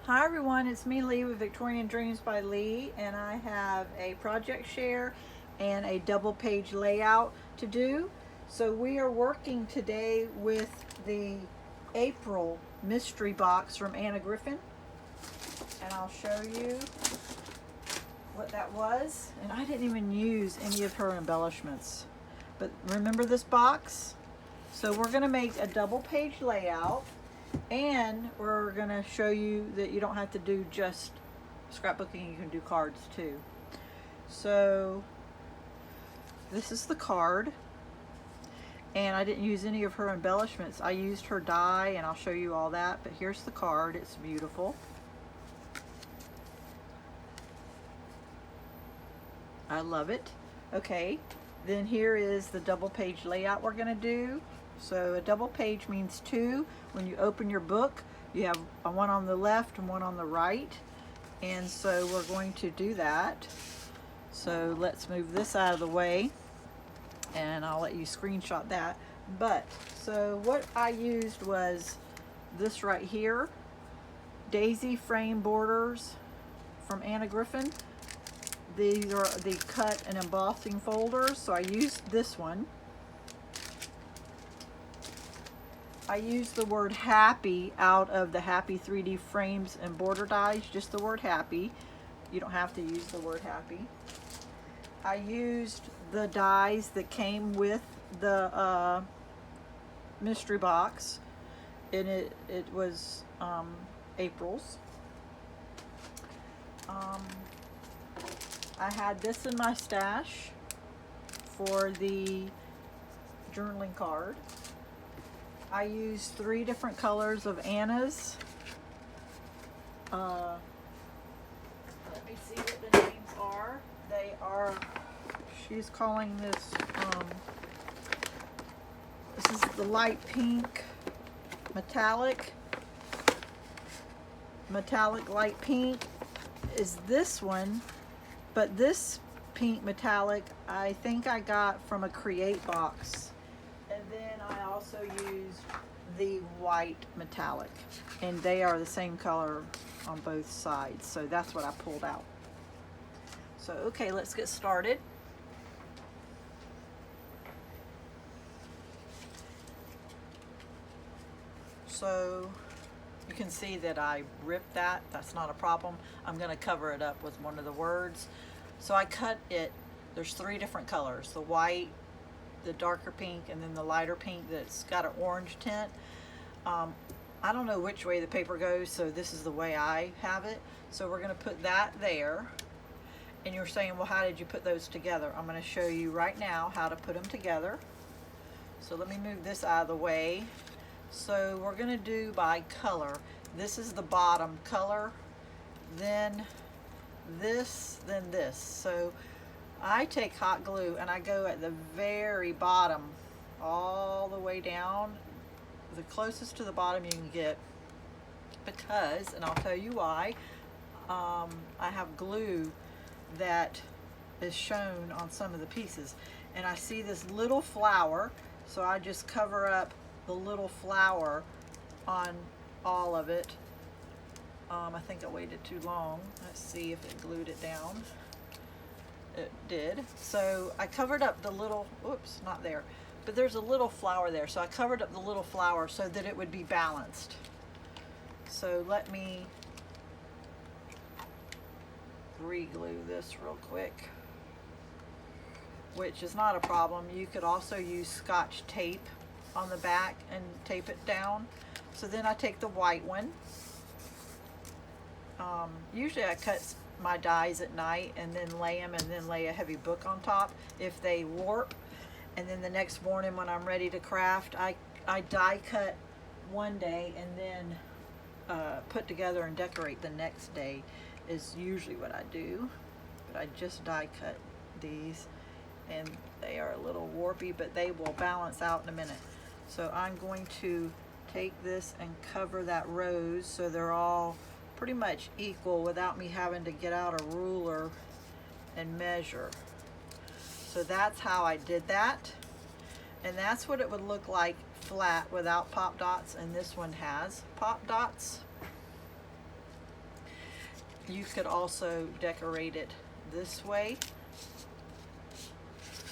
Hi everyone, it's me Lee with Victorian Dreams by Lee, and I have a project share and a double page layout to do. So we are working today with the April mystery box from Anna Griffin, and I'll show you what that was. And I didn't even use any of her embellishments, but remember this box? So we're going to make a double page layout, and we're going to show you that you don't have to do just scrapbooking, you can do cards too. So this is the card, and I didn't use any of her embellishments. I used her die, and I'll show you all that, but here's the card. It's beautiful. I love it. Okay, then here is the double page layout we're going to do. So a double page means two. When you open your book, you have one on the left and one on the right. And so we're going to do that. So let's move this out of the way, and I'll let you screenshot that. But so what I used was this right here, daisy frame borders from Anna Griffin. These are the cut and embossing folders, so I used this one. I used the word happy out of the Happy 3D frames and border dies, just the word happy. You don't have to use the word happy. I used the dies that came with the mystery box, and it was April's. I had this in my stash for the journaling card. I used 3 different colors of Anna's. Let me see what the names are. They are, she's calling this is the light pink metallic light pink is this one, but this pink metallic I think I got from a Create box. And then I also used the white metallic, and they are the same color on both sides. So that's what I pulled out. So okay, let's get started. So you can see that I ripped that. That's not a problem. I'm going to cover it up with one of the words. So I cut it. There's 3 different colors: the white, the darker pink, and then the lighter pink that's got an orange tint. I don't know which way the paper goes, so this is the way I have it. So we're going to put that there. And you're saying, well, how did you put those together? I'm going to show you right now how to put them together. So let me move this out of the way. So we're going to do by color. This is the bottom color, then this, then this. So I take hot glue and I go at the very bottom all the way down, the closest to the bottom you can get, because, and I'll tell you why, I have glue that is shown on some of the pieces, and I see this little flower, so I just cover up the little flower on all of it. I think I waited too long. Let's see if it glued it down. It did. So I covered up the little, oops, not there, but there's a little flower there. So I covered up the little flower so that it would be balanced. So let me re-glue this real quick, which is not a problem. You could also use Scotch tape on the back and tape it down. So then I take the white one. Usually I cut my dies at night and then lay them, and then lay a heavy book on top if they warp. And then the next morning when I'm ready to craft, I die cut one day and then put together and decorate the next day is usually what I do. But I just die cut these, and they are a little warpy, but they will balance out in a minute. So I'm going to take this and cover that rose so they're all pretty much equal without me having to get out a ruler and measure. So that's how I did that, and that's what it would look like flat without pop dots, and this one has pop dots. You could also decorate it this way,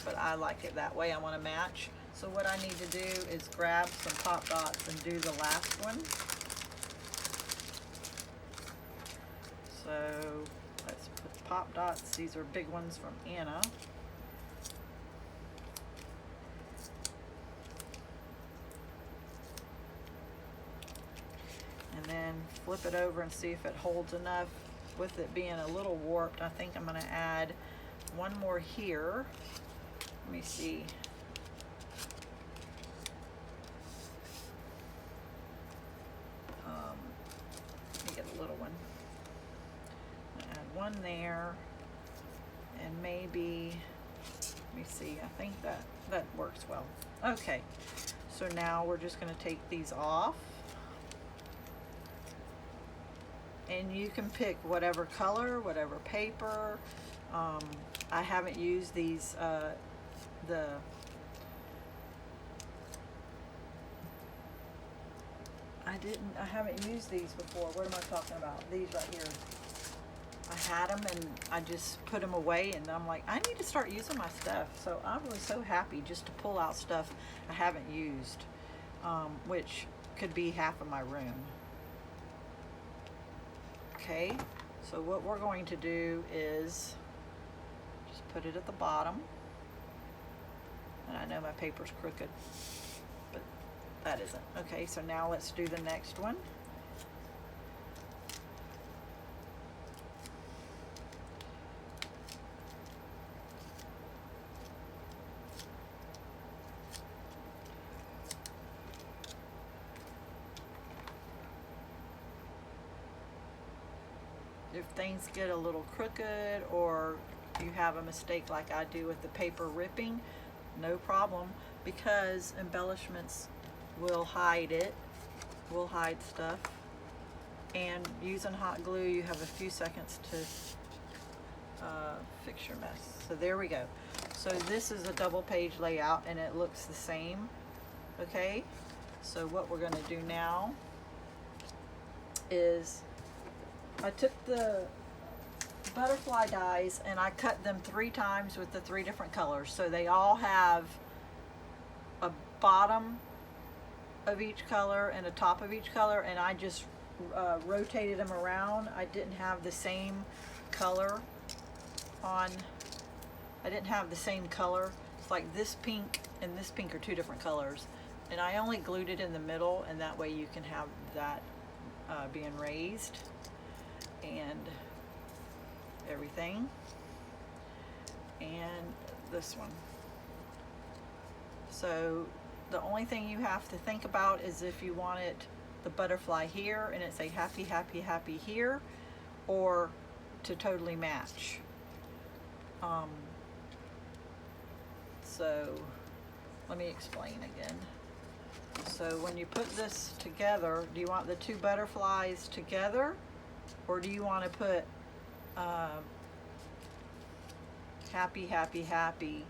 but I like it that way. I want to match. So what I need to do is grab some pop dots and do the last one. So let's put pop dots. These are big ones from Anna. And then flip it over and see if it holds enough. With it being a little warped, I think I'm going to add one more here. Let me see. Let me get a little one. Add one there, and maybe, let me see, I think that works well. Okay, so now we're just going to take these off. And you can pick whatever color, whatever paper. I haven't used these, I haven't used these before. What am I talking about? These right here. I had them and I just put them away, and I'm like, I need to start using my stuff. So I was so happy just to pull out stuff I haven't used, which could be half of my room. Okay, so what we're going to do is just put it at the bottom. And I know my paper's crooked, but that isn't. Okay, so now let's do the next one. If things get a little crooked or you have a mistake like I do with the paper ripping, no problem, because embellishments will hide it, will hide stuff. And using hot glue, you have a few seconds to fix your mess. So there we go. So this is a double page layout and it looks the same. Okay, so what we're going to do now is I took the butterfly dies and I cut them 3 times with the 3 different colors. So they all have a bottom of each color and a top of each color, and I just rotated them around. I didn't have the same color on, I didn't have the same color. It's like this pink and this pink are 2 different colors. And I only glued it in the middle, and that way you can have that being raised. And everything, and this one. So the only thing you have to think about is if you want it, the butterfly here and it say happy happy happy here, or to totally match. So let me explain again. So when you put this together, do you want the 2 butterflies together, or do you want to put happy, happy, happy,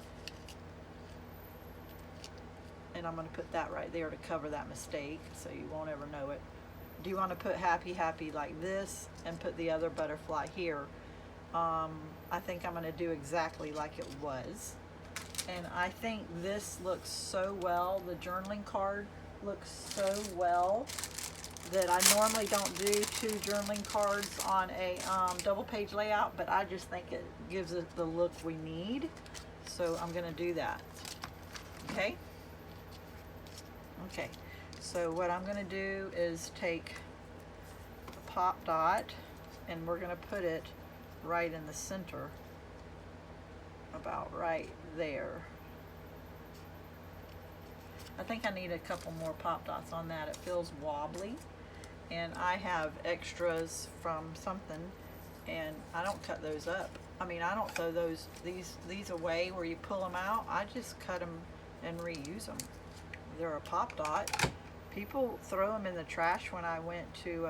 and I'm going to put that right there to cover that mistake so you won't ever know it. Do you want to put happy, happy like this and put the other butterfly here? I think I'm going to do exactly like it was. And I think this looks so well. The journaling card looks so well that I normally don't do 2 journaling cards on a double page layout, but I just think it gives it the look we need. So I'm going to do that. Okay? Okay. So what I'm going to do is take the pop dot and we're going to put it right in the center, about right there. I think I need a couple more pop dots on that. It feels wobbly. And I have extras from something, and I don't cut those up. I mean, I don't throw these away where you pull them out. I just cut them and reuse them. They're a pop dot. People throw them in the trash when I went to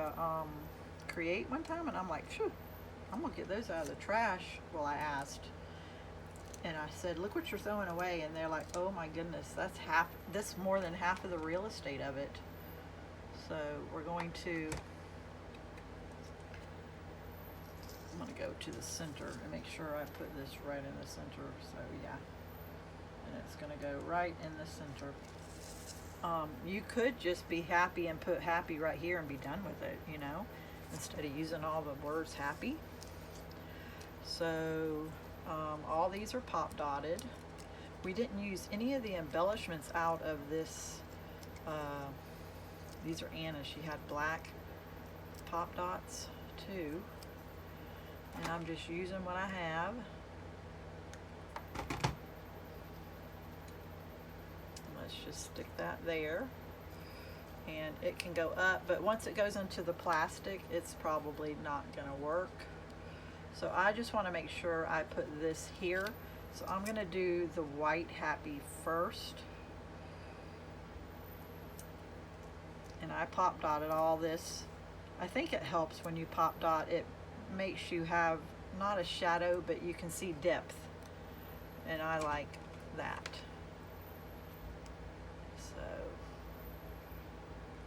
Create one time, and I'm like, phew, I'm gonna get those out of the trash. Well, I asked, and I said, look what you're throwing away, and they're like, oh my goodness, that's more than half of the real estate of it. So we're going to I'm gonna go to the center and make sure I put this right in the center. So yeah, and it's gonna go right in the center. You could just be happy and put happy right here and be done with it, you know, instead of using all the words happy. So all these are pop dotted. We didn't use any of the embellishments out of this. These are Anna's. She had black pop dots too. And I'm just using what I have. Let's just stick that there. And it can go up, but once it goes into the plastic, it's probably not gonna work. So I just wanna make sure I put this here. So I'm gonna do the white happy first. And I pop dotted all this. I think it helps when you pop dot. It makes you have not a shadow, but you can see depth. And I like that. So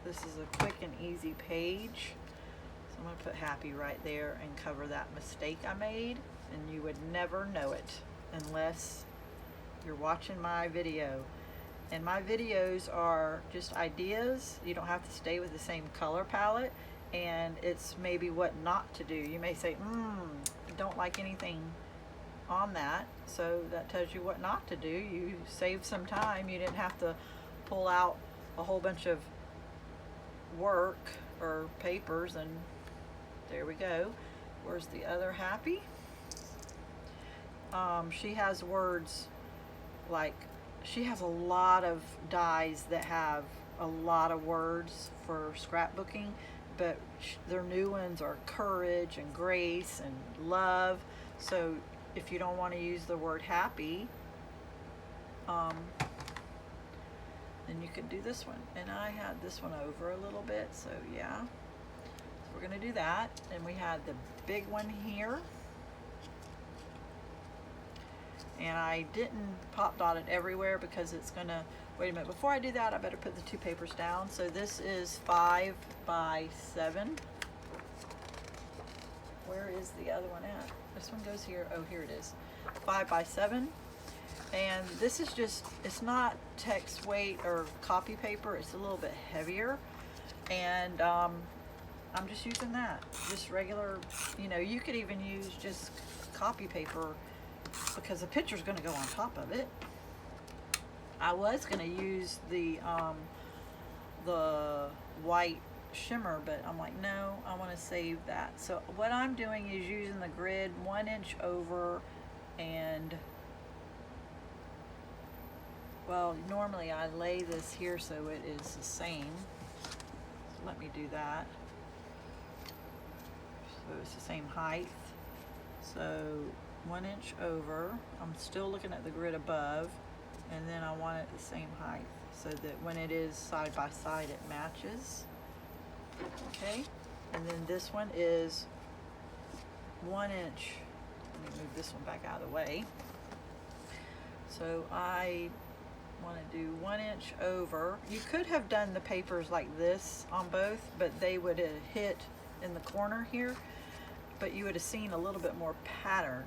this is a quick and easy page. So I'm gonna put happy right there and cover that mistake I made. And you would never know it unless you're watching my video. And my videos are just ideas. You don't have to stay with the same color palette. And it's maybe what not to do. You may say, I don't like anything on that. So that tells you what not to do. You saved some time. You didn't have to pull out a whole bunch of work or papers. And there we go. Where's the other happy? She has words like, she has a lot of dies that have a lot of words for scrapbooking, but their new ones are courage and grace and love. So if you don't want to use the word happy, then you could do this one. And I had this one over a little bit, so yeah. So we're gonna do that. And we had the big one here. And I didn't pop dot it everywhere because it's gonna, wait a minute, before I do that, I better put the two papers down. So this is 5 by 7. Where is the other one at? This one goes here, oh, here it is. 5 by 7. And this is just, it's not text weight or copy paper, it's a little bit heavier. And I'm just using that, just regular, you know, you could even use just copy paper because the picture's going to go on top of it. I was going to use the white shimmer, but I'm like, no, I want to save that. So what I'm doing is using the grid 1 inch over, and well, normally I lay this here so it is the same. So let me do that. So it's the same height. So 1 inch over. I'm still looking at the grid above, and then I want it the same height so that when it is side by side it matches. Okay, and then this one is 1 inch. Let me move this one back out of the way. So I want to do 1 inch over. You could have done the papers like this on both, but they would have hit in the corner here, but you would have seen a little bit more pattern.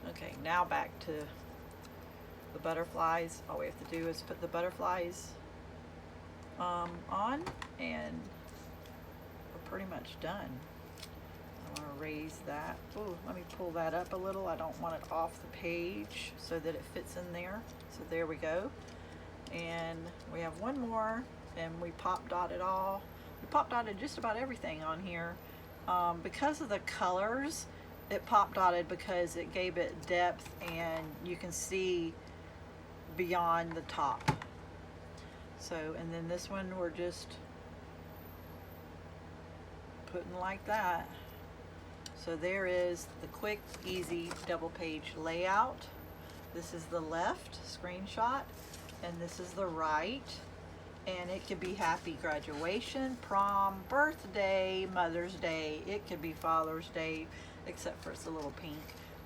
Okay, now back to the butterflies. All we have to do is put the butterflies on, and we're pretty much done. I want to raise that. Oh, let me pull that up a little. I don't want it off the page so that it fits in there. So there we go. And we have one more, and we pop dotted all. We pop dotted just about everything on here. Because of the colors, it pop dotted because it gave it depth and you can see beyond the top. So, and then this one we're just putting like that. So there is the quick, easy double page layout. This is the left screenshot, and this is the right. And it could be happy graduation, prom, birthday, Mother's Day. It could be Father's Day, except for it's a little pink.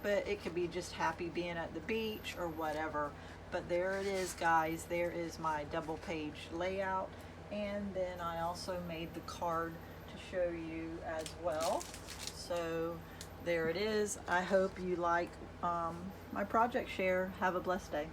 but it could be just happy being at the beach or whatever. But there it is, guys. There is my double page layout. And then I also made the card to show you as well. So there it is. I hope you like my project share. Have a blessed day.